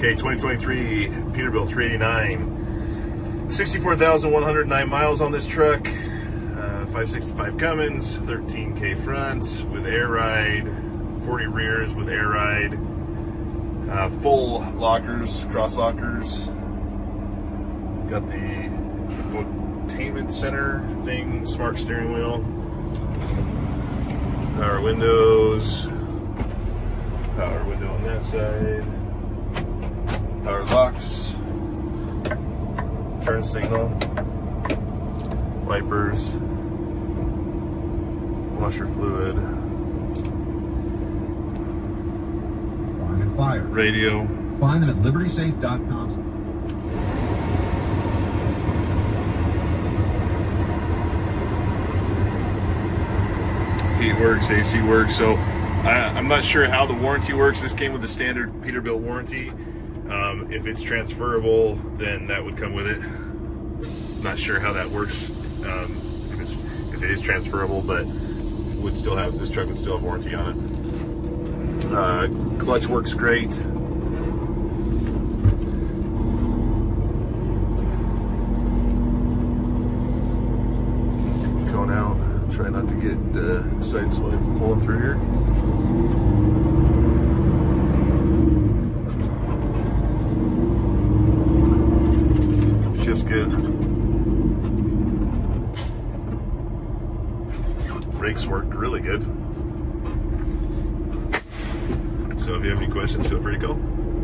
Okay, 2023 Peterbilt 389. 64,109 miles on this truck. 565 Cummins, 13K front with air ride, 40 rears with air ride, full lockers, cross lockers. Got the infotainment center thing, smart steering wheel, power windows, power window on that side, power locks, turn signal, wipers, washer fluid, fire. Radio. Find them at libertysafe.com. Heat works, AC works. So I'm not sure how the warranty works. This came with the standard Peterbilt warranty. If it's transferable, then that would come with it. Not sure how that works. If it is transferable, but would still have, this truck would still have warranty on it. Clutch works great. Going out, try not to get side swipe pulling through here. Shift's good. Brakes worked really good. So if you have any questions, feel free to call.